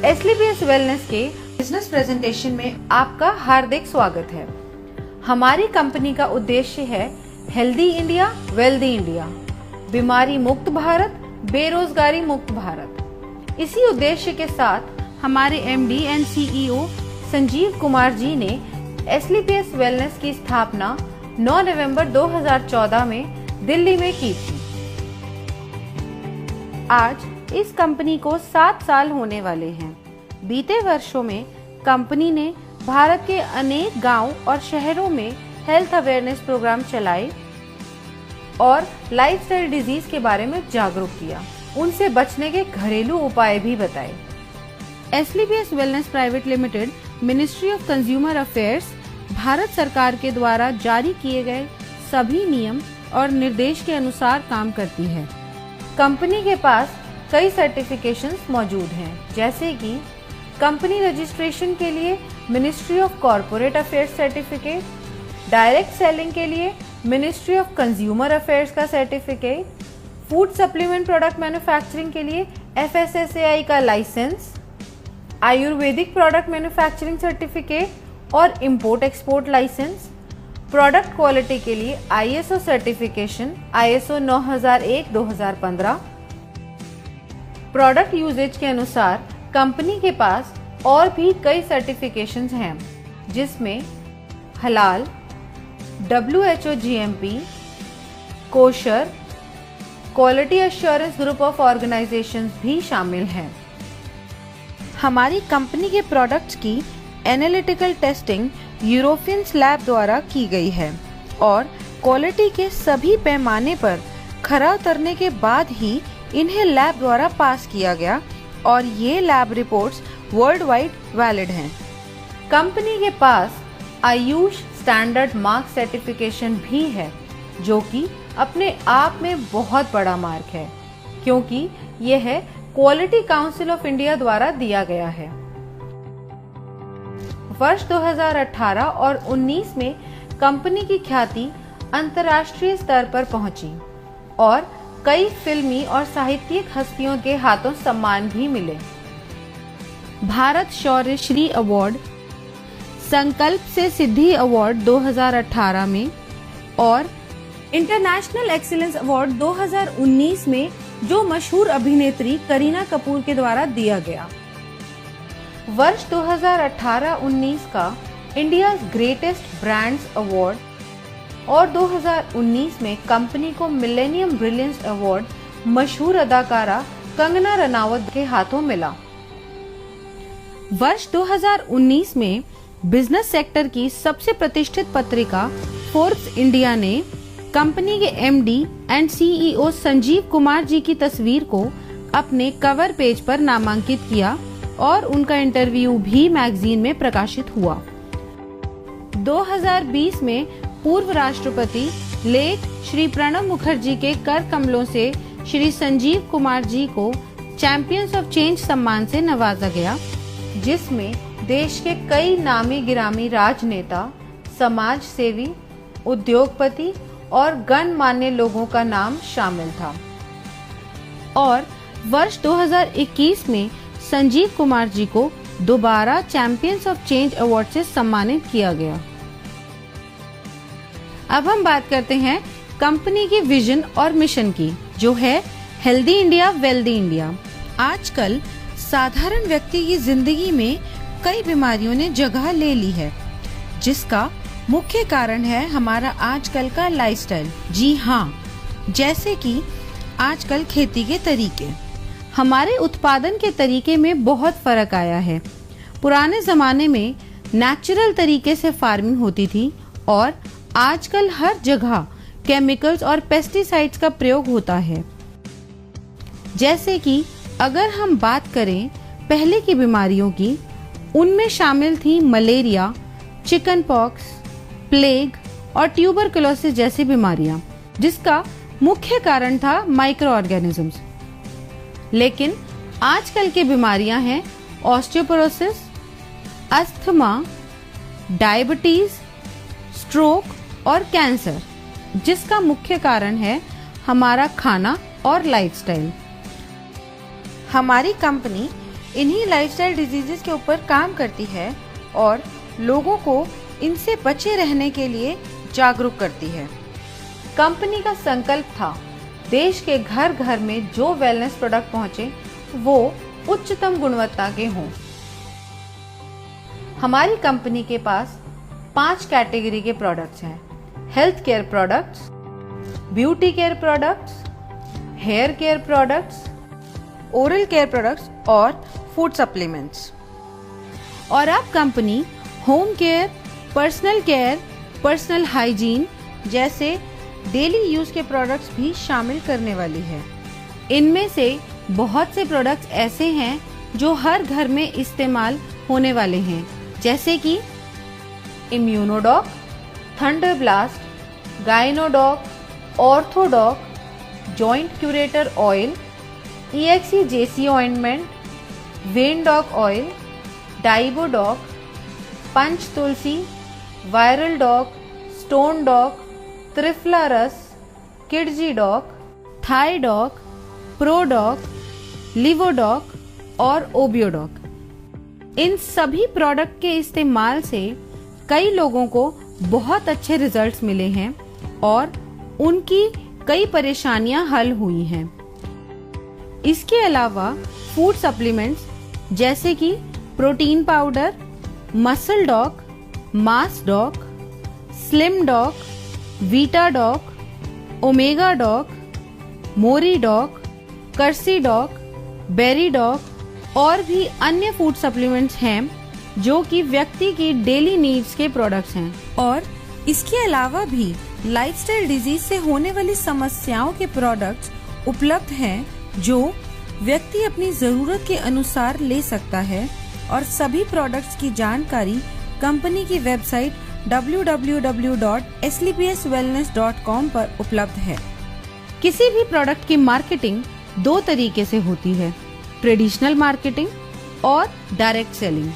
एसलीपीएस wellness के business presentation में आपका हार्दिक स्वागत है। हमारी कंपनी का उद्देश्य है हेल्दी इंडिया, वेल्दी इंडिया, बीमारी मुक्त भारत, बेरोजगारी मुक्त भारत। इसी उद्देश्य के साथ हमारे MD and CEO Sanjeev Kumar ji ने एसलीपीएस वेलनेस की स्थापना 9 नवंबर 2014 में दिल्ली में की थी। आज इस कंपनी को 7 साल होने वाले हैं। बीते वर्षों में कंपनी ने भारत के अनेक गांव और शहरों में हेल्थ अवेयरनेस प्रोग्राम चलाए और लाइफस्टाइल डिजीज के बारे में जागरूक किया, उनसे बचने के घरेलू उपाय भी बताए। SLPS wellness private limited ministry of consumer affairs Bharat सरकार के द्वारा जारी किए गए सभी नियम और निर्देश के अनुसार काम करती है। कंपनी के पास कई सर्टिफिकेशंस मौजूद हैं, जैसे कि कंपनी रजिस्ट्रेशन के लिए ministry of corporate affairs certificate, direct selling के लिए मिनिस्ट्री ऑफ कंज्यूमर अफेयर्स का certificate, food supplement product manufacturing के लिए FSSAI का licence, ayurvedic product manufacturing certificate और import export licence, product quality के लिए ISO certification ISO 9001-2015। Product uses के अनुसार कंपनी के पास और भी कई सर्टिफिकेशंस हैं, जिसमें हलाल, WHO GMP, kosher, quality assurance group of organisations भी शामिल हैं। हमारी कंपनी के प्रोडक्ट्स की एनालिटिकल टेस्टिंग यूरोपियंस लैब द्वारा की गई है और क्वालिटी के सभी पैमाने पर खरा उतरने के बाद ही इन्हें लैब द्वारा पास किया गया और ये lab reports world wide valid हैं। कंपनी के पास आयुष स्टैंडर्ड मार्क सर्टिफिकेशन भी है, जो कि अपने आप में बहुत बड़ा मार्क है, क्योंकि यह क्वालिटी काउंसिल ऑफ इंडिया द्वारा दिया गया है। वर्ष 2018 और 19 में कंपनी की ख्याति अंतर्राष्ट्रीय स्तर पर पहुंची और कई फिल्मी और साहित्यिक हस्तियों के हाथों सम्मान भी मिले। भारत शौर्य श्री अवार्ड, संकल्प से सिद्धि अवार्ड 2018 में और इंटरनेशनल एक्सीलेंस अवार्ड 2019 में जो मशहूर अभिनेत्री करीना कपूर के द्वारा दिया गया। वर्ष 2018-19 का इंडिया ग्रेटेस्ट ब्रांड्स अवार्ड और 2019 में कंपनी को मिलेनियम ब्रिलियंस अवार्ड मशहूर अदाकारा कंगना रनावत के हाथों मिला। वर्ष 2019 में बिजनेस सेक्टर की सबसे प्रतिष्ठित पत्रिका फोर्ब्स इंडिया ने कंपनी के MD and CEO Sanjeev Kumar ji की तस्वीर को अपने कवर पेज पर नामांकित किया और उनका इंटरव्यू भी मैगजीन में प्रकाशित हुआ। 2020 में पूर्व राष्ट्रपति लेट श्री प्रणब मुखर्जी के कर कमलों से श्री संजीव कुमार जी को चैंपियंस ऑफ चेंज सम्मान से नवाजा गया, जिसमें देश के कई नामी गिरामी राजनेता, समाज सेवी, उद्योगपति और गणमान्य लोगों का नाम शामिल था। और वर्ष 2021 में संजीव कुमार जी को दोबारा चैंपियंस ऑफ चेंज अवार्ड से सम्मानित किया गया। अब हम बात करते हैं कंपनी की विजन और मिशन की, जो है हेल्दी इंडिया, वेल्दी इंडिया। आजकल साधारण व्यक्ति की जिंदगी में कई बीमारियों ने जगह ले ली है, जिसका मुख्य कारण है हमारा आजकल का लाइफस्टाइल। जी हाँ, जैसे कि आजकल खेती के तरीके, हमारे उत्पादन के तरीके में बहुत फर्क आया है। पुराने जमाने में नेचुरल तरीके से फार्मिंग होती थी और आजकल हर जगह केमिकल्स और पेस्टिसाइड्स का प्रयोग होता है। जैसे कि अगर हम बात करें पहले की बीमारियों की, उनमें शामिल थी मलेरिया, चिकन पॉक्स, प्लेग और ट्यूबरकुलोसिस जैसी बीमारियां, जिसका मुख्य कारण था माइक्रो ऑर्गेनिजम्स। लेकिन आजकल की बीमारियां हैं ऑस्टियोपोरोसिस, अस्थमा, डायबिटीज, स्ट्रोक और कैंसर, जिसका मुख्य कारण है हमारा खाना और लाइफस्टाइल। हमारी कंपनी इन्हीं लाइफस्टाइल डिजीजेस के ऊपर काम करती है और लोगों को इनसे बचे रहने के लिए जागरूक करती है। कंपनी का संकल्प था देश के घर घर में जो वेलनेस प्रोडक्ट पहुंचे वो उच्चतम गुणवत्ता के हों। हमारी कंपनी के पास 5 कैटेगरी के प्रोडक्ट्स हैं: health care products, beauty care products, hair care products, oral care products और फूड सप्लीमेंट्स। और अब company home care, personal care, personal hygiene जैसे डेली यूज के प्रोडक्ट्स भी शामिल करने वाली है। इनमें से बहुत से प्रोडक्ट्स ऐसे हैं जो हर घर में इस्तेमाल होने वाले हैं, जैसे कि Immunodoc, Thunder Blast, Gynodoc, Orthodoc, Joint Curator Oil, EXE-JC ointment, Vendoc oil, Diabodoc, Panch Tulsi, Viral Doc, Stone Doc, Triphala Ras, Kidzy Doc, Thai Doc, Prodoc, Livodoc और ओबियोडॉक। इन सभी प्रोडक्ट के इस्तेमाल से कई लोगों को बहुत अच्छे रिजल्ट्स मिले हैं और उनकी कई परेशानियां हल हुई हैं। इसके अलावा फूड सप्लीमेंट्स जैसे कि protein powder, Muscle Doc, Mass Doc, Slim Doc, Vita Doc, Omega Doc, Mori Doc, Cursi Doc, Berry Doc और भी अन्य फूड सप्लीमेंट्स हैं जो कि व्यक्ति की डेली नीड्स के प्रोडक्ट्स हैं। और इसके अलावा भी लाइफस्टाइल डिजीज से होने वाली समस्याओं के प्रोडक्ट्स उपलब्ध हैं जो व्यक्ति अपनी जरूरत के अनुसार ले सकता है। और सभी प्रोडक्ट्स की जानकारी कंपनी की वेबसाइट www.slpswellness.com पर उपलब्ध है। किसी भी प्रोडक्ट की मार्केटिंग 2 तरीके से होती है: ट्रेडिशनल मार्केटिंग और डायरेक्ट सेलिंग।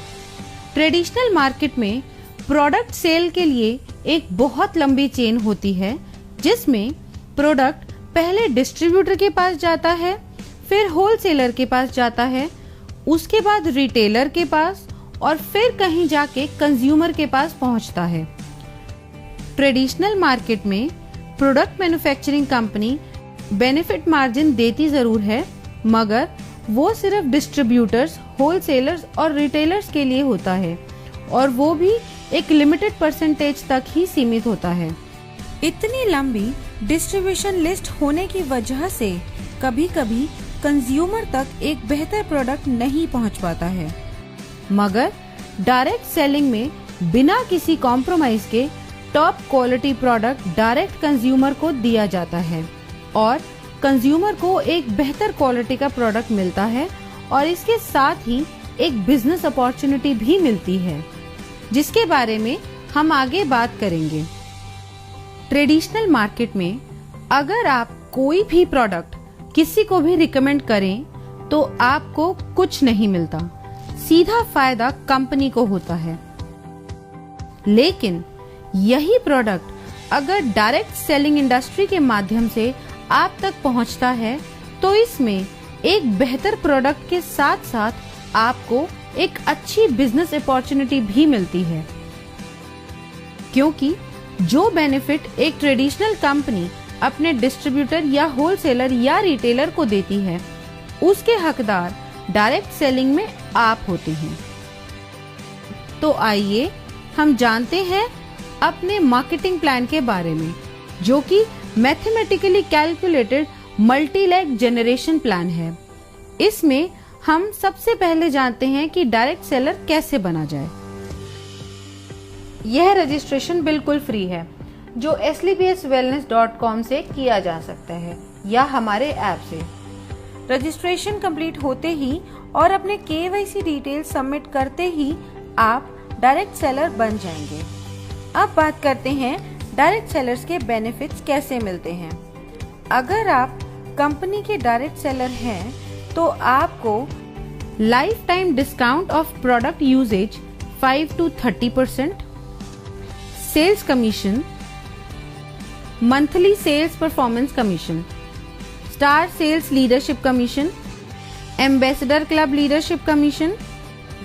ट्रेडिशनल मार्केट में प्रोडक्ट सेल के लिए एक बहुत लंबी चेन होती है, जिसमें प्रोडक्ट पहले डिस्ट्रीब्यूटर के पास जाता है, फिर होलसेलर के पास जाता है, उसके बाद रिटेलर के पास और फिर कहीं जाके कंज्यूमर के पास पहुंचता है। ट्रेडिशनल मार्केट में product manufacturing company benefit margin देती जरूर है, मगर वो सिर्फ डिस्ट्रीब्यूटर्स, होलसेलर्स और रिटेलर्स के लिए होता है और वो भी एक लिमिटेड परसेंटेज तक ही सीमित होता है। इतनी लंबी डिस्ट्रीब्यूशन लिस्ट होने की वजह से कभी-कभी कंज्यूमर तक एक बेहतर प्रोडक्ट नहीं पहुंच पाता है। मगर डायरेक्ट सेलिंग में बिना किसी कॉम्प्रोमाइज के top quality product direct consumer को दिया जाता है और कंज्यूमर को एक बेहतर क्वालिटी का प्रोडक्ट मिलता है और इसके साथ ही एक बिजनेस अपॉर्चुनिटी भी मिलती है, जिसके बारे में हम आगे बात करेंगे। ट्रेडिशनल मार्केट में अगर आप कोई भी प्रोडक्ट किसी को भी रिकमेंड करें तो आपको कुछ नहीं मिलता, सीधा फायदा कंपनी को होता है। लेकिन यही प्रोडक्ट अगर डायरेक्ट सेलिंग इंडस्ट्री के माध्यम से आप तक पहुंचता है तो इसमें एक बेहतर प्रोडक्ट के साथ साथ आपको एक अच्छी बिजनेस अपॉर्चुनिटी भी मिलती है, क्योंकि जो बेनिफिट एक ट्रेडिशनल कंपनी अपने डिस्ट्रीब्यूटर या होलसेलर या रिटेलर को देती है, उसके हकदार डायरेक्ट सेलिंग में आप होते हैं। तो आइए हम जानते हैं अपने मार्केटिंग प्लान के बारे में, जो कि mathematically calculated multi leg generation plan है। इसमें हम सबसे पहले जानते हैं कि डायरेक्ट सेलर कैसे बना जाए। यह रजिस्ट्रेशन बिल्कुल फ्री है, जो slpswellness.com से किया जा सकता है या हमारे ऐप से। रजिस्ट्रेशन कंप्लीट होते ही और अपने KYC डिटेल सबमिट करते ही आप डायरेक्ट सेलर बन जाएंगे। अब बात करते हैं डायरेक्ट सेलर्स के बेनिफिट्स कैसे मिलते हैं। अगर आप कंपनी के डायरेक्ट सेलर हैं तो आपको lifetime discount of product uses 5 to 30%, sales commission, monthly sales performance commission, star sales leadership commission, ambassador club leadership commission,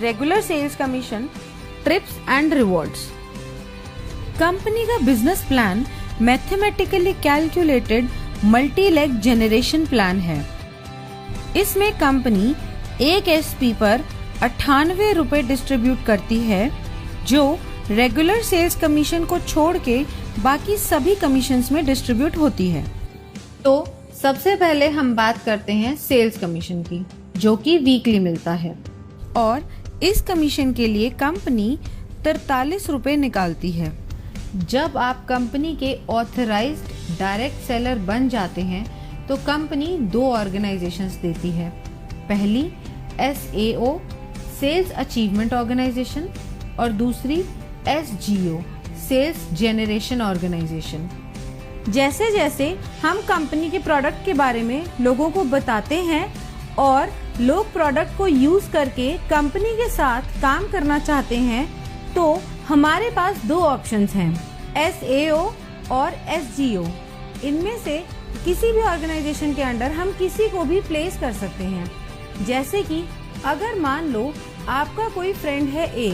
regular sales commission, trips and rewards. Company का business plan mathematically calculated multi leg generation plan है। इसमें company एक SP पर 98 रुपए distribute करती है, जो regular sales commission को छोड़ के बाकी सभी कमीशंस में डिस्ट्रीब्यूट होती है। तो सबसे पहले हम बात करते हैं सेल्स कमीशन की, जो कि वीकली मिलता है, और इस कमीशन के लिए कंपनी 43 रुपए निकालती है। जब आप कंपनी के ऑथराइज्ड डायरेक्ट सेलर बन जाते हैं तो कंपनी 2 ऑर्गेनाइजेशंस देती है। पहली SAO सेल्स अचीवमेंट ऑर्गेनाइजेशन और दूसरी SGO सेल्स जेनरेशन ऑर्गेनाइजेशन। जैसे जैसे हम कंपनी के प्रोडक्ट के बारे में लोगों को बताते हैं और लोग प्रोडक्ट को यूज करके कंपनी के साथ काम करना चाहते हैं, तो हमारे पास 2 ऑप्शंस हैं, SAO और SGO। इनमें से किसी भी ऑर्गेनाइजेशन के अंडर हम किसी को भी प्लेस कर सकते हैं। जैसे कि अगर मान लो आपका कोई फ्रेंड है A,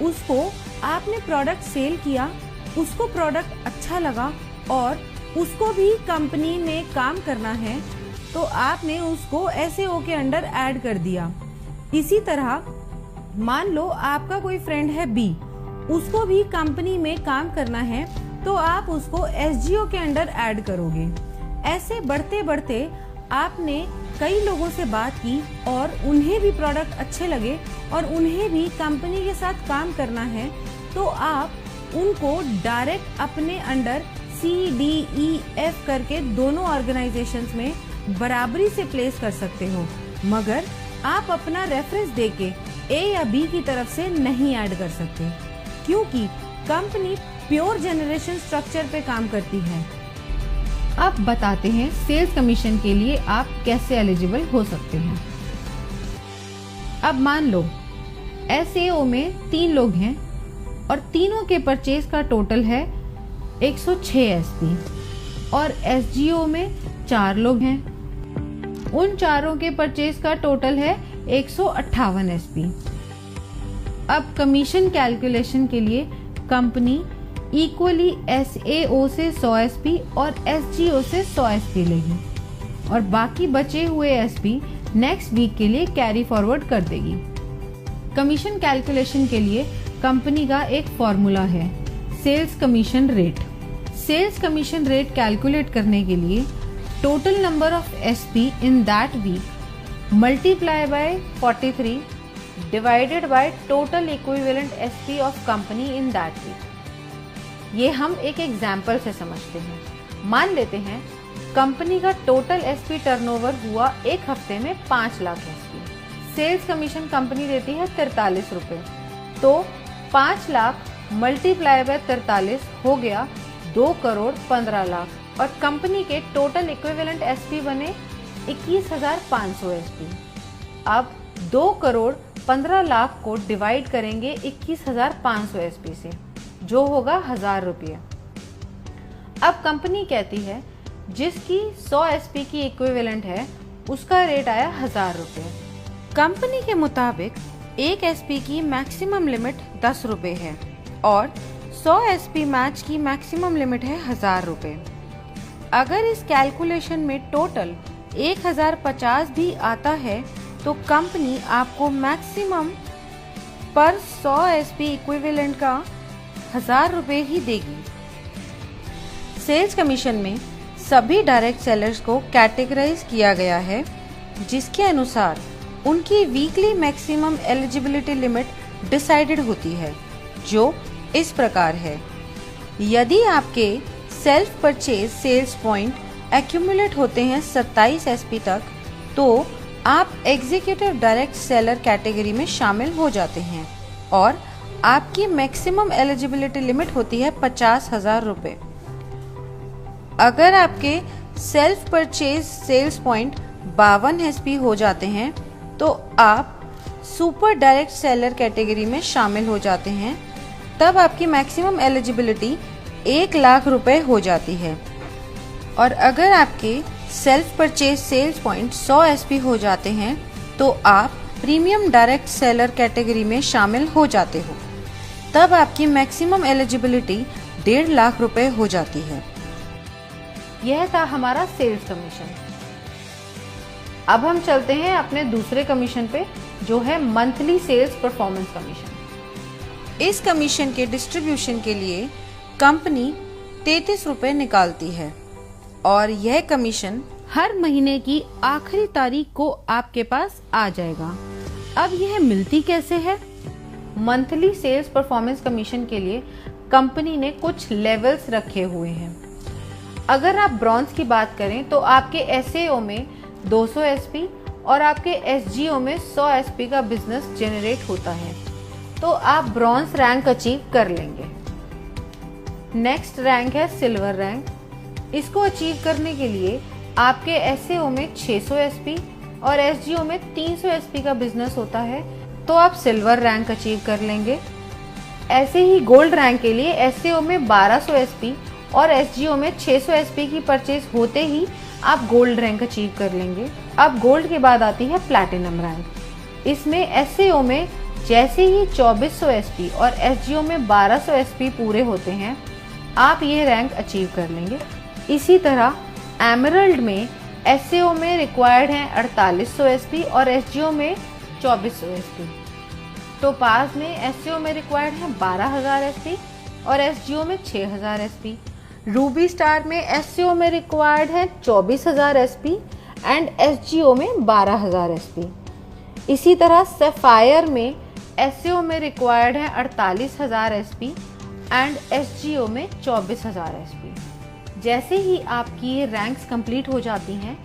उसको आपने प्रोडक्ट सेल किया, उसको प्रोडक्ट अच्छा लगा और उसको भी कंपनी में काम करना है, तो आपने उसको SAO के अंडर ऐड कर दिया। इसी तरह मान लो आपका कोई फ्रेंड है B, उसको भी कंपनी में काम करना है, तो आप उसको SGO के अंडर ऐड करोगे। ऐसे बढ़ते बढ़ते आपने कई लोगों से बात की और उन्हें भी प्रोडक्ट अच्छे लगे और उन्हें भी कंपनी के साथ काम करना है, तो आप उनको डायरेक्ट अपने अंडर CDEF करके दोनों ऑर्गेनाइजेशंस में बराबरी से प्लेस कर सकते हो, मगर आप अपना रेफरेंस देके A या B की तरफ से नहीं ऐड कर सकते, क्योंकि कंपनी प्योर जनरेशन स्ट्रक्चर पे काम करती है। अब बताते हैं सेल्स कमीशन के लिए आप कैसे एलिजिबल हो सकते हैं। अब मान लो SAO में 3 लोग हैं और तीनों के परचेज का टोटल है 106 SP, और SGO में 4 लोग हैं, उन चारों के परचेज का टोटल है 158 SP। अब कमीशन कैलकुलेशन के लिए कंपनी इक्वली SAO से 100 SP और SGO से 100 SP लेगी और बाकी बचे हुए SP नेक्स्ट वीक के लिए कैरी फॉरवर्ड कर देगी। कमीशन कैलकुलेशन के लिए कंपनी का एक फॉर्मूला है, sales commission rate. Sales commission rate calculate करने के लिए total number of SP in that week multiply by 43 divided by total equivalent SP of company in that week. ये हम एक एग्जाम्पल से समझते हैं। मान लेते हैं कंपनी का टोटल SP टर्नओवर हुआ एक हफ्ते में 5 lakh SP। Sales commission company देती है 43 रुपए, तो 5 लाख मल्टीप्लाई बाय 43 हो गया 2 करोड़ 15 लाख, और कंपनी के टोटल इक्विवेलेंट SP बने 21,500 SP। अब 2 करोड़ 15 लाख को डिवाइड करेंगे 21,500 SP से, जो होगा 1000 रुपये। अब कंपनी कहती है जिसकी 100 SP की इक्विवेलेंट है उसका रेट आया 1000 रुपये। कंपनी के मुताबिक एक SP की मैक्सिमम लिमिट 10 रुपये है और 100 SP मैच की मैक्सिमम लिमिट है 1000 रुपये। अगर इस कैलकुलेशन में टोटल 1050 भी आता है तो कंपनी आपको मैक्सिमम पर 100 SP इक्विवेलेंट का 1000 रुपये ही देगी। सेल्स कमीशन में सभी डायरेक्ट सेलर्स को कैटेगराइज किया गया है, जिसके अनुसार उनकी weekly maximum eligibility limit decided होती है, जो इस प्रकार है। यदि आपके self purchase sales point accumulate होते हैं 27 SP तक, तो आप एग्जीक्यूटिव डायरेक्ट सेलर कैटेगरी में शामिल हो जाते हैं और आपकी मैक्सिमम एलिजिबिलिटी लिमिट होती है 50,000 रुपये। अगर आपके self purchase sales point 52 SP हो जाते हैं तो आप सुपर डायरेक्ट सेलर कैटेगरी में शामिल हो जाते हैं। तब आपकी मैक्सिमम एलिजिबिलिटी 1 लाख रुपए हो जाती है। और अगर आपके self purchase sales point 100 SP हो जाते हैं तो आप प्रीमियम डायरेक्ट सेलर कैटेगरी में शामिल हो जाते हो। तब आपकी मैक्सिमम एलिजिबिलिटी 1.5 लाख रुपए हो जाती है। यह था हमारा सेल्स कमीशन। अब हम चलते हैं अपने दूसरे कमीशन पे, जो है मंथली सेल्स परफॉर्मेंस कमीशन। इस कमीशन के डिस्ट्रीब्यूशन के लिए कंपनी 33 रुपए निकालती है और यह कमीशन हर महीने की आखिरी तारीख को आपके पास आ जाएगा। अब यह मिलती कैसे है? मंथली सेल्स परफॉर्मेंस कमीशन के लिए कंपनी ने कुछ लेवल्स रखे हुए हैं। अगर आप ब्रॉन्ज की बात करें तो आपके एसएओ में 200 एसपी और आपके एसजीओ में 100 एसपी का बिजनेस जनरेट होता है, तो आप ब्रॉन्ज रैंक अचीव कर लेंगे। नेक्स्ट रैंक है सिल्वर रैंक। इसको अचीव करने के लिए आपके एसएओ में 600 एसपी और एसजीओ में 300 एसपी का बिजनेस होता है, तो आप सिल्वर रैंक अचीव कर लेंगे। ऐसे ही गोल्ड रैंक के लिए एसएओ में 1200 एसपी और एसजीओ में 600 एसपी की परचेज होते ही आप गोल्ड रैंक अचीव कर लेंगे। अब गोल्ड के बाद आती है प्लैटिनम रैंक। इसमें एसएओ में जैसे ही 2400 एसपी और एसजीओ में 1200 एसपी पूरे होते हैं, आप ये रैंक अचीव कर लेंगे। इसी तरह एमरल्ड में एसएओ में रिक्वायर्ड है 4800 एसपी और एसजीओ में 2400 एसपी। टोपाज में एसएओ में रिक्वायर्ड है 12000 एसपी और एसजीओ में 6000 एसपी। रूबी स्टार में एसएओ में रिक्वायर्ड है 24000 एसपी एंड एसजीओ में 12000 एसपी। इसी तरह सफायर में एसएओ में रिक्वायर्ड है 48000 एसपी एंड एसजीओ में 24000 एसपी। जैसे ही आपकी ये रैंक्स कंप्लीट हो जाती हैं,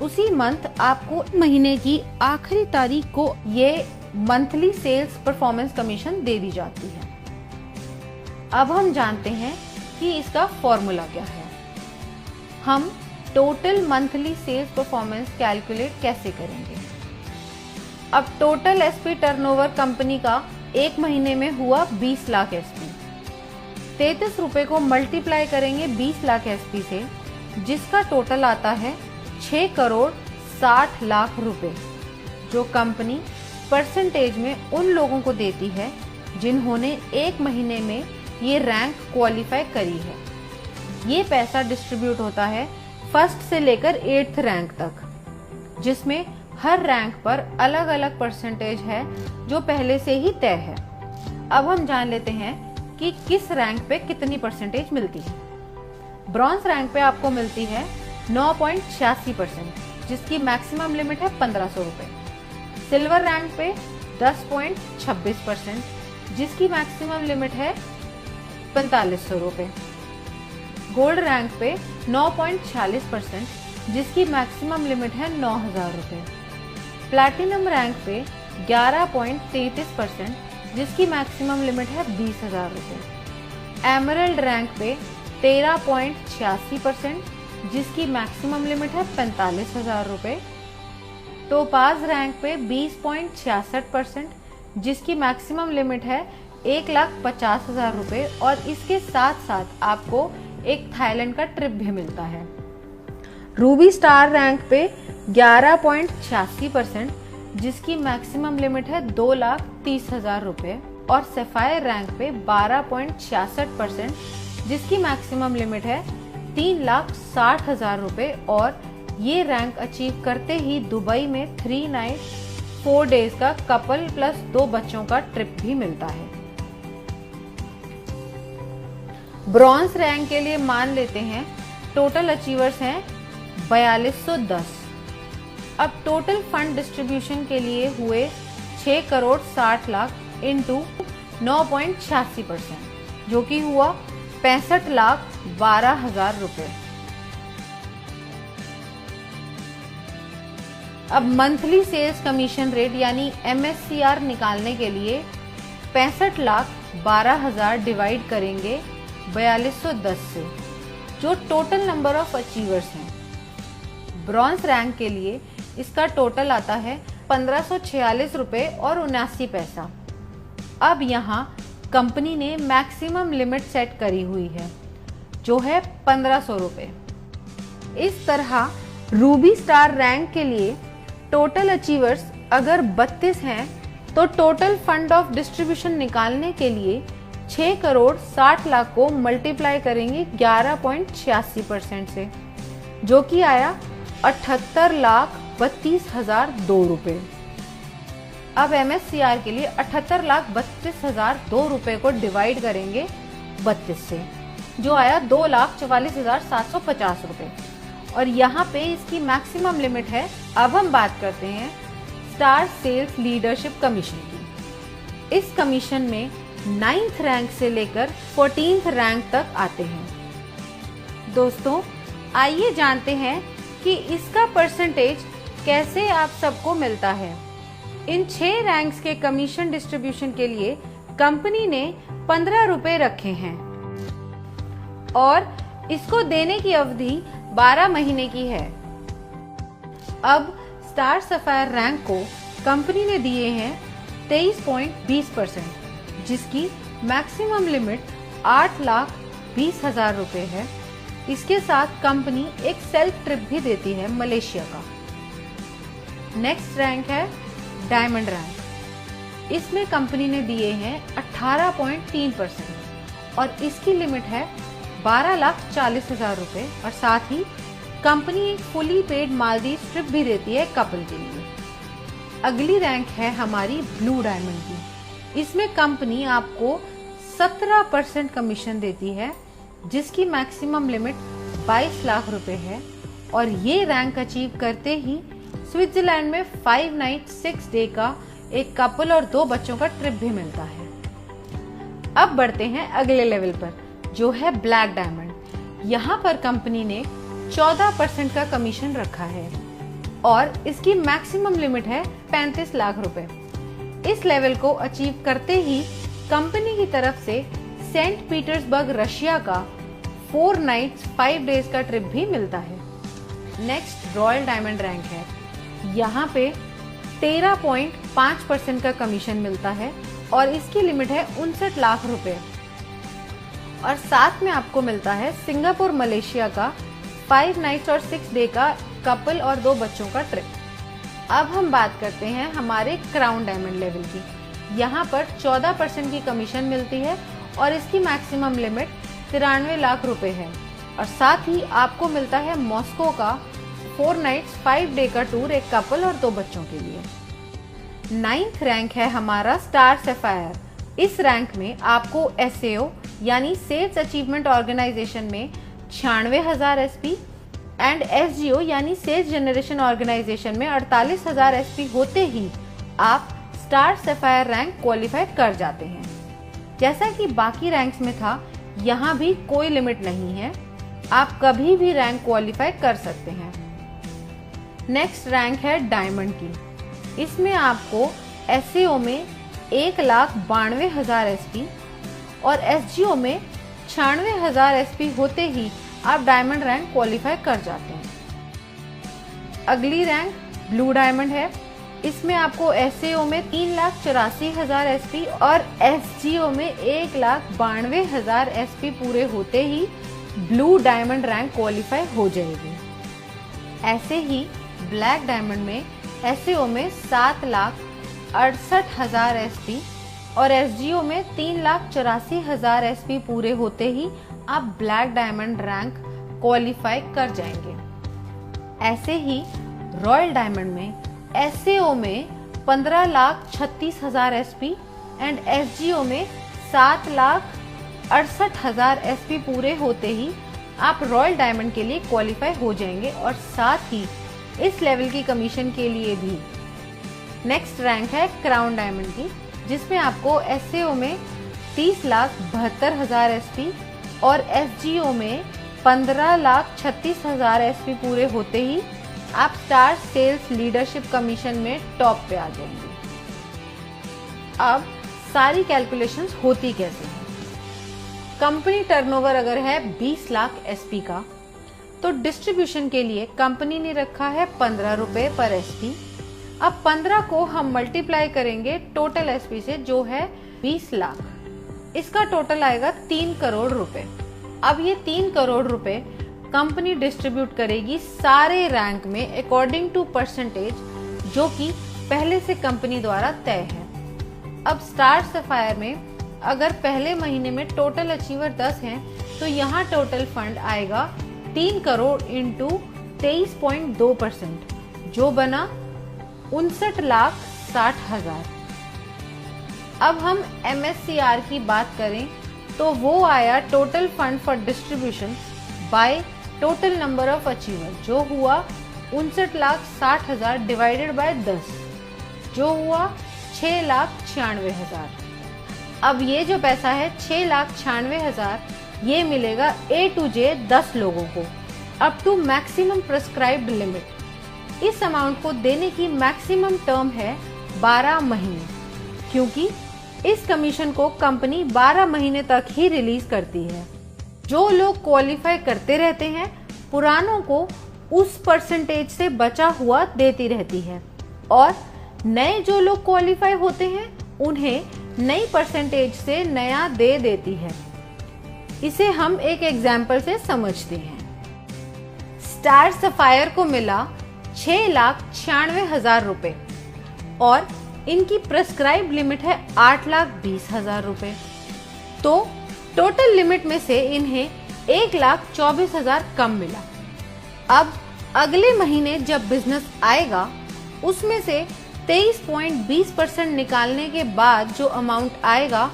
उसी मंथ आपको महीने की आखिरी तारीख को ये मंथली सेल्स परफॉर्मेंस कमीशन दे दी जाती है। अब हम जानते हैं कि इसका फॉर्मूला क्या है। हम total monthly sales performance calculate कैसे करेंगे? अब टोटल एसपी टर्नओवर कंपनी का एक महीने में हुआ 20 लाख एसपी। 33 रुपए को मल्टीप्लाई करेंगे 20 लाख एसपी से, जिसका टोटल आता है 6 करोड़ 60 लाख रुपए, जो कंपनी परसेंटेज में उन लोगों को देती है जिन्होंने एक महीने में ये रैंक क्वालिफाई करी है। ये पैसा डिस्ट्रीब्यूट होता है फर्स्ट से लेकर 8th रैंक तक, जिसमें हर रैंक पर अलग अलग परसेंटेज है जो पहले से ही तय है। अब हम जान लेते हैं कि किस रैंक पे कितनी परसेंटेज मिलती है। ब्रॉन्ज रैंक पे आपको मिलती है 9.86%, जिसकी मैक्सिमम लिमिट है 1500 रुपए। सिल्वर रैंक पे 10.26%, जिसकी मैक्सिमम लिमिट है 4500 रुपए। गोल्ड रैंक पे 9.46%, जिसकी मैक्सिमम लिमिट है 9000 रुपए। प्लैटिनम रैंक पे 11.33%, जिसकी मैक्सिमम लिमिट है 20000 रुपए। एमरल्ड रैंक पे 13.86%, जिसकी मैक्सिमम लिमिट है 45000 रुपए। टोपाज रैंक पे 20.66%, जिसकी मैक्सिमम लिमिट है 1,50,000 रुपए और इसके साथ साथ आपको एक थाईलैंड का ट्रिप भी मिलता है। रूबी स्टार रैंक पे 11.86%, जिसकी मैक्सिमम लिमिट है 2,30,000 रुपए और सफायर रैंक पे 12.66%, जिसकी मैक्सिमम लिमिट है 3,60,000 रुपए और ये रैंक अचीव करते ही दुबई में 3 नाइट 4 डेज का कपल प्लस 2 बच्चों का ट्रिप भी मिलता है। ब्रॉन्ज रैंक के लिए मान लेते हैं टोटल अचीवर्स हैं 4210। अब टोटल फंड डिस्ट्रीब्यूशन के लिए हुए 6 करोड़ 60 लाख इंटू 9.86%, जो कि हुआ 65,12,000 रुपए। अब मंथली सेल्स कमीशन रेट यानी MSCR निकालने के लिए 65,12,000 डिवाइड करेंगे 4210 से, जो टोटल नंबर ऑफ अचीवर्स हैं। ब्रॉन्ज रैंक के लिए इसका टोटल आता है 1546 रुपए और 79 पैसा। अब यहाँ कंपनी ने मैक्सिमम लिमिट सेट करी हुई है, जो है 1500 रुपए। इस तरह रूबी स्टार रैंक के लिए टोटल अचीवर्स अगर 32 हैं तो टोटल फंड ऑफ डिस्ट्रीब्यूशन निकालने के लिए 6 करोड़ 60 लाख को मल्टीप्लाई करेंगे 11.86% से, जो कि आया 78,32,002 रुपए। अब MSCR के लिए 78,32,002 रुपए को डिवाइड करेंगे 32 से, जो आया 2,44,750 रुपए। और यहाँ पे इसकी मैक्सिमम लिमिट है। अब हम बात करते हैं स्टार सेल्स लीडरशिप कमीशन की। इस कमीशन में 9th रैंक से लेकर 14th रैंक तक आते हैं। दोस्तों, आइए जानते हैं कि इसका परसेंटेज कैसे आप सबको मिलता है। इन 6 रैंक्स के कमीशन डिस्ट्रीब्यूशन के लिए कंपनी ने 15 रुपए रखे हैं और इसको देने की अवधि 12 महीने की है। अब स्टार सफायर रैंक को कंपनी ने दिए हैं 23.20%, जिसकी मैक्सिमम लिमिट 8,20,000 रुपए है। इसके साथ कंपनी एक सेल्फ ट्रिप भी देती है मलेशिया का। नेक्स्ट रैंक है डायमंड रैंक। इसमें कंपनी ने दिए हैं 18.3% और इसकी लिमिट है 12,40,000 रुपए और साथ ही कंपनी एक फुली पेड मालदीव ट्रिप भी देती है कपल के लिए। अगली रैंक है हमारी ब्लू डायमंड की। इसमें कंपनी आपको 17% कमीशन देती है, जिसकी मैक्सिमम लिमिट 22 लाख रुपए है और ये रैंक अचीव करते ही स्विट्जरलैंड में 5 नाइट 6 डे का एक कपल और 2 बच्चों का ट्रिप भी मिलता है। अब बढ़ते हैं अगले लेवल पर, जो है ब्लैक डायमंड। यहाँ पर कंपनी ने 14% का कमीशन रखा है और इसकी मैक्सिमम लिमिट है 35 लाख रुपए। इस लेवल को अचीव करते ही कंपनी की तरफ से सेंट पीटर्सबर्ग रशिया का 4 नाइट्स 5 डेज का ट्रिप भी मिलता है। नेक्स्ट रॉयल डायमंड रैंक है। यहाँ पे 13.5% का कमीशन मिलता है और इसकी लिमिट है 59 लाख रुपए और साथ में आपको मिलता है सिंगापुर मलेशिया का 5 नाइट्स और 6 डे का कपल और 2 बच्चों का ट्रिप। अब हम बात करते हैं हमारे क्राउन डायमंड लेवल की। यहाँ पर 14% की कमीशन मिलती है और इसकी मैक्सिमम लिमिट 93 लाख रुपए है और साथ ही आपको मिलता है मॉस्को का 4 नाइट्स 5 डे का टूर एक कपल और 2 बच्चों के लिए। 9th रैंक है हमारा स्टार सफायर। इस रैंक में आपको SAO यानी सेल्स अचीवमेंट ऑर्गेनाइजेशन में 96,000 SP एंड SGO यानी सेल्स जनरेशन ऑर्गेनाइजेशन में 48,000 SP होते ही आप स्टार सफायर रैंक क्वालिफाई कर जाते हैं। जैसा कि बाकी रैंक्स में था, यहाँ भी कोई लिमिट नहीं है, आप कभी भी रैंक क्वालिफाई कर सकते हैं। नेक्स्ट रैंक है डायमंड की। इसमें आपको SAO में 1,92,000 SP और SGO में 96,000 SP होते ही आप डायमंड रैंक क्वालिफाई कर जाते हैं। अगली रैंक ब्लू डायमंड है। इसमें आपको SAO में 3,84,000 SP और SGO में 1,92,000 SP पूरे होते ही ब्लू डायमंड रैंक क्वालिफाई हो जाएगी। ऐसे ही ब्लैक डायमंड में SAO में 7,68,000 SP और SGO में 3,84,000 SP पूरे होते ही आप ब्लैक डायमंड रैंक क्वालिफाई कर जाएंगे। ऐसे ही रॉयल डायमंड में SAO में 15,36,000 SP एंड SGO में 7,68,000 SP पूरे होते ही आप रॉयल डायमंड के लिए क्वालिफाई हो जाएंगे और साथ ही इस लेवल की कमीशन के लिए भी। नेक्स्ट रैंक है क्राउन डायमंड की, जिसमें आपको SAO में 30,72,000 SP और SGO में 15,36,000 SP पूरे होते ही आप स्टार सेल्स लीडरशिप कमीशन में टॉप पे आ जाएंगे। अब सारी कैलकुलेशंस होती कैसे हैं? कंपनी टर्नओवर अगर है 20 लाख SP का, तो डिस्ट्रीब्यूशन के लिए कंपनी ने रखा है 15 रुपए पर SP। अब 15 को हम मल्टीप्लाई करेंगे टोटल SP से, जो है 20 लाख। इसका टोटल आएगा 3 करोड़ रुपए। अब ये 3 करोड़ रुपए कंपनी डिस्ट्रीब्यूट करेगी सारे रैंक में अकॉर्डिंग टू परसेंटेज, जो कि पहले से कंपनी द्वारा तय है। अब स्टार सफायर में अगर पहले महीने में टोटल अचीवर 10 हैं, तो यहाँ टोटल फंड आएगा 3 करोड़ इंटू 23.2%, जो बना 59,60,000। अब हम MSCR की बात करें तो वो आया total fund for distribution by total number of achiever, जो हुआ 59,60,000 डिवाइडेड बाय 10, जो हुआ 6,96,000। अब ये जो पैसा है 6,96,000, ये मिलेगा A to J 10 लोगों को up to maximum prescribed limit. इस अमाउंट को देने की मैक्सिमम टर्म है 12 महीने, क्योंकि इस कमीशन को कंपनी 12 महीने तक ही रिलीज करती है। जो लोग क्वालिफाई करते रहते हैं, पुरानों को उस परसेंटेज से बचा हुआ देती रहती है, और नए जो लोग क्वालिफाई होते हैं उन्हें नई परसेंटेज से नया दे देती है। इसे हम एक एग्जाम्पल से समझते हैं। स्टार सफायर को मिला 6,96,000 रुपए और इनकी प्रेस्क्राइब लिमिट है 8,20,000 रुपए, तो टोटल लिमिट में से इन्हें 1,24,000 कम मिला। अब अगले महीने जब बिजनेस आएगा, उसमें से 23.20% निकालने के बाद जो अमाउंट आएगा,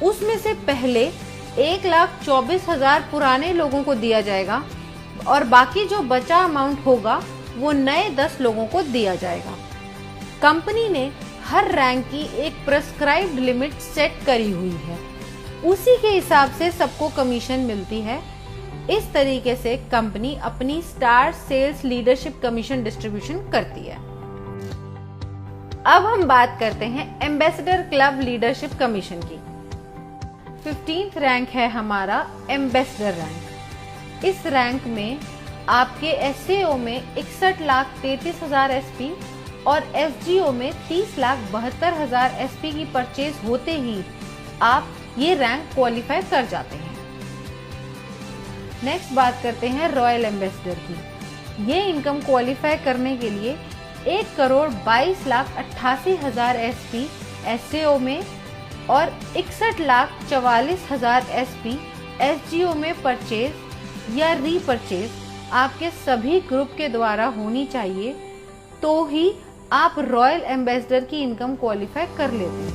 उसमें से पहले 1,24,000 पुराने लोगों को दिया जाएगा और बाकी जो बचा अमाउंट होगा वो नए 10 लोगों को दिया जाएगा। कंपनी ने हर रैंक की एक प्रेस्क्राइब्ड लिमिट सेट करी हुई है, उसी के हिसाब से सबको कमीशन मिलती है। इस तरीके से कंपनी अपनी star sales leadership commission distribution करती है। अब हम बात करते हैं एम्बेसडर क्लब लीडरशिप कमीशन की। 15th रैंक है हमारा एम्बेसडर रैंक। इस रैंक में आपके SAO में 61,33,000 SP और SGO में 30,72,000 SP की परचेज होते ही आप ये रैंक क्वालिफाई कर जाते हैं। नेक्स्ट बात करते हैं रॉयल एम्बेसडर की। ये इनकम क्वालिफाई करने के लिए 1,22,88,000 SP SAO में और 61,44,000 SP SGO में परचेज या रीपरचेज आपके सभी ग्रुप के द्वारा होनी चाहिए, तो ही आप रॉयल एम्बेसडर की इनकम क्वालिफाई कर लेते हैं।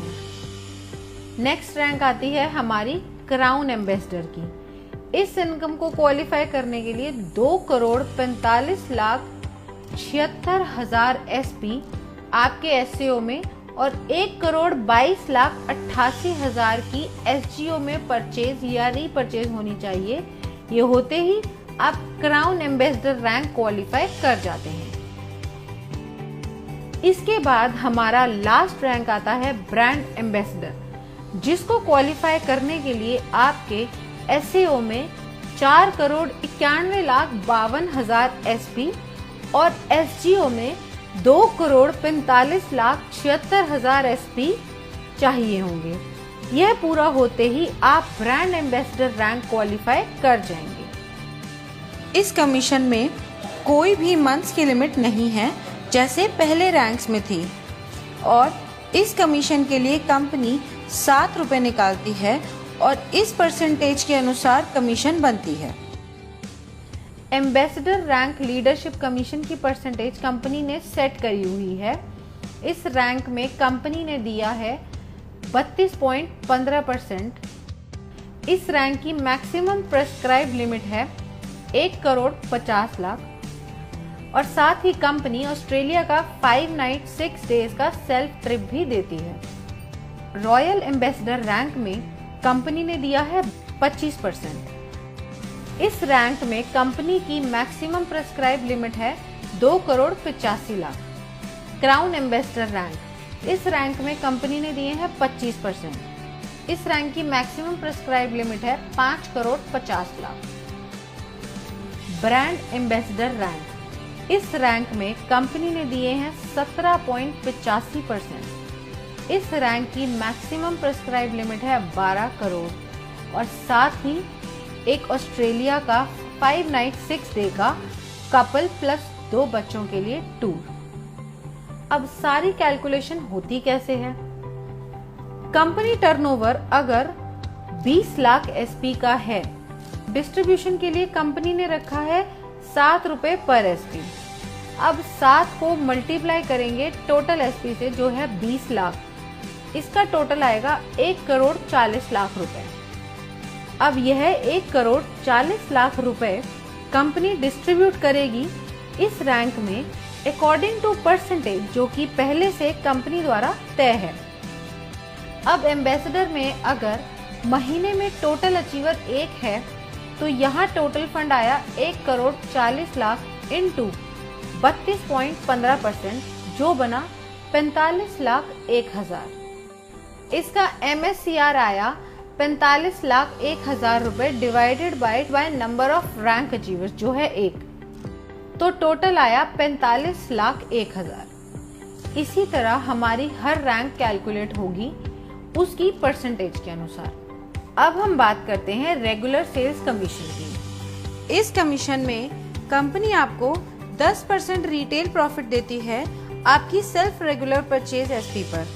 नेक्स्ट रैंक आती है हमारी क्राउन एम्बेसडर की। इस इनकम को क्वालिफाई करने के लिए 2,45,76,000 SP आपके SAO में और 1,22,88,000 की SGO में परचेज या रीपरचेज होनी चाहिए। ये होते ही आप क्राउन एम्बेसडर रैंक क्वालिफाई कर जाते हैं। इसके बाद हमारा लास्ट रैंक आता है ब्रांड एम्बेसडर, जिसको क्वालिफाई करने के लिए आपके SAO में 4,91,52,000 SP और SGO में 2,45,76,000 SP चाहिए होंगे। यह पूरा होते ही आप ब्रांड एम्बेसडर रैंक क्वालिफाई कर जाएंगे। इस कमीशन में कोई भी मंथ्स की लिमिट नहीं है, जैसे पहले रैंक्स में थी, और इस कमीशन के लिए कंपनी 7 रुपए निकालती है और इस परसेंटेज के अनुसार कमीशन बनती है। एम्बेसडर रैंक लीडरशिप कमीशन की परसेंटेज कंपनी ने सेट करी हुई है। इस रैंक में कंपनी ने दिया है 32.15%। इस रैंक की मैक्सिमम प्रेस्क्राइब लिमिट है 1,50,00,000 और साथ ही कंपनी ऑस्ट्रेलिया का 5 नाइट 6 डेज का सेल्फ ट्रिप भी देती है। रॉयल एम्बेसडर रैंक में कंपनी ने दिया है 25%। इस रैंक में कंपनी की मैक्सिमम प्रेस्क्राइब लिमिट है 2,85,00,000। क्राउन एम्बेसडर रैंक, इस रैंक में कंपनी ने दिए हैं 25%। इस रैंक की मैक्सिमम प्रेस्क्राइब लिमिट है 5,50,00,000। ब्रांड एम्बेसडर रैंक, इस रैंक में कंपनी ने दिए हैं 17.85%। इस रैंक की मैक्सिमम प्रेस्क्राइब लिमिट है 12 करोड़ और साथ ही एक ऑस्ट्रेलिया का 5 नाइट 6 डे का कपल प्लस 2 बच्चों के लिए टूर। अब सारी कैलकुलेशन होती कैसे है? कंपनी टर्नओवर अगर 20 लाख एसपी का है, डिस्ट्रीब्यूशन के लिए कंपनी ने रखा है 7 रुपए पर एसपी। अब 7 को मल्टीप्लाई करेंगे टोटल एसपी से जो है 20 लाख, इसका टोटल आएगा 1 करोड़ 40 लाख रुपए। अब यह 1 करोड़ 40 लाख रुपए कंपनी डिस्ट्रीब्यूट करेगी इस रैंक में अकॉर्डिंग टू परसेंटेज जो कि पहले से कंपनी द्वारा तय है। अब एम्बेसडर में अगर महीने में टोटल अचीवर 1 है तो यहाँ टोटल फंड आया 1 करोड़ 40 लाख इंटू 32.15% जो बना 45 लाख 1,000। इसका MSCR आया 45 लाख 1,000 रुपए divided by number of rank achievers जो है 1, तो टोटल आया 45 लाख 1,000। इसी तरह हमारी हर रैंक कैलकुलेट होगी उसकी परसेंटेज के अनुसार। अब हम बात करते हैं रेगुलर सेल्स कमीशन की। इस कमीशन में कंपनी आपको 10% रिटेल प्रॉफिट देती है आपकी सेल्फ रेगुलर परचेज एसपी पर।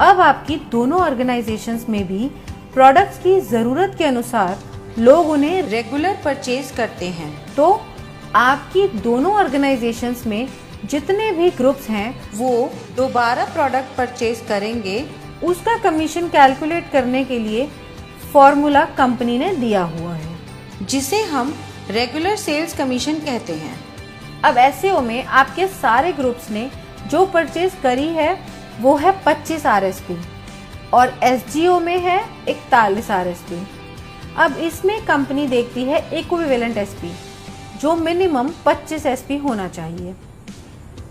अब आपकी दोनों ऑर्गेनाइजेशंस में भी प्रोडक्ट्स की जरूरत के अनुसार लोग उन्हें रेगुलर परचेज करते हैं, तो आपकी दोनों ऑर्गेनाइजेशंस में जितने भी ग्रुप्स हैं वो दोबारा प्रोडक्ट परचेज करेंगे। उसका कमीशन कैलकुलेट करने के लिए फॉर्मूला कंपनी ने दिया हुआ है जिसे हम रेगुलर सेल्स कमीशन कहते हैं। अब एसईओ में आपके सारे ग्रुप्स ने जो परचेज करी है वो है 25 RSP और एसजीओ में है 41 RSP। अब इसमें कंपनी देखती है इक्विवेलेंट एसपी जो मिनिमम 25 SP होना चाहिए।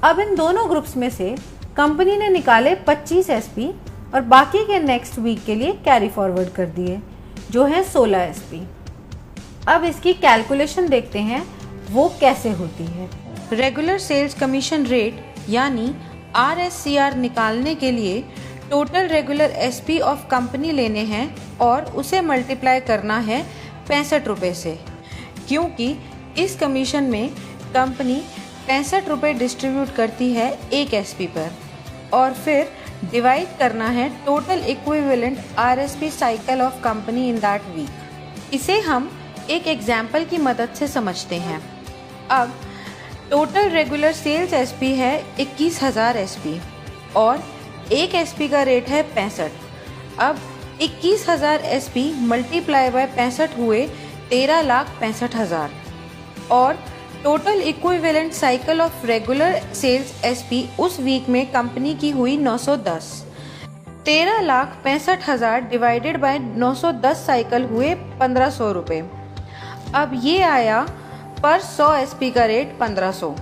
अब इन दोनों ग्रुप्स में से कंपनी ने निकाले 25 SP और बाकी के नेक्स्ट वीक के लिए कैरी फॉरवर्ड कर दिए जो है 16 SP। अब इसकी कैलकुलेशन देखते हैं वो कैसे होती है। रेगुलर सेल्स कमीशन रेट यानी RSCR निकालने के लिए total regular SP of company लेने हैं और उसे मल्टीप्लाई करना है 65 रुपये से, क्योंकि इस कमीशन में कंपनी 65 रुपये डिस्ट्रीब्यूट करती है एक SP पर और फिर डिवाइड करना है total equivalent RSP cycle of company in that week. इसे हम एक एग्जाम्पल की मदद से समझते हैं। अब टोटल रेगुलर सेल्स SP है 21,000 SP और एक SP का रेट है 65। अब 21,000 SP मल्टीप्लाई बाय 65 हुए 13,65,000 और total equivalent cycle of regular sales SP उस वीक में कंपनी की हुई 910। 13,65,000 डिवाइडेड बाय 910 साइकिल हुए 1,500 रुपये। अब ये आया पर 100 SP का रेट 1,500।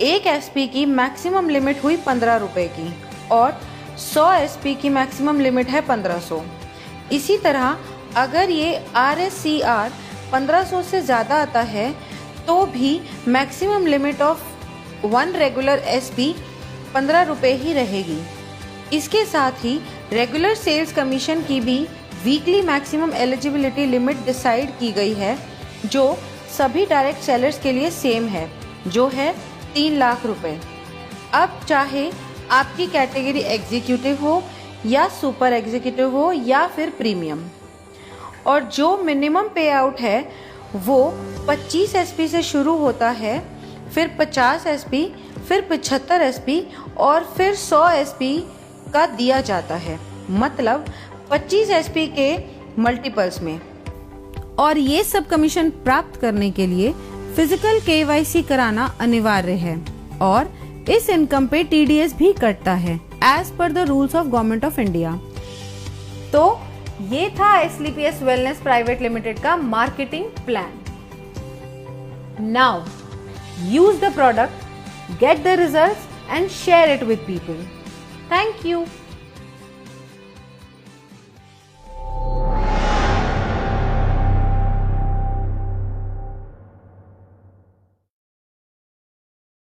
एक SP की मैक्सिमम लिमिट हुई 15 रुपये की और 100 SP की मैक्सिमम लिमिट है 1,500। इसी तरह अगर ये RSCR 1,500 से ज़्यादा आता है तो भी maximum limit of 1 regular SP 15 रुपये ही रहेगी। इसके साथ ही रेगुलर सेल्स कमीशन की भी weekly maximum eligibility limit decide की गई है जो सभी डायरेक्ट सेलर्स के लिए सेम है जो है 3 लाख रुपए। अब चाहे आपकी कैटेगरी एग्जीक्यूटिव हो या सुपर एग्जीक्यूटिव हो या फिर प्रीमियम, और जो मिनिमम पे आउट है वो 25 SP से शुरू होता है, फिर 50 SP, फिर 75 SP और फिर 100 SP का दिया जाता है, मतलब 25 SP के मल्टीपल्स में। और ये सब कमीशन प्राप्त करने के लिए फिजिकल KYC कराना अनिवार्य है और इस इनकम पे TDS भी कटता है as per the rules of government of India. तो ये था SLPS वेलनेस प्राइवेट लिमिटेड का marketing plan. Now use the product, get the results and share it with people. Thank you.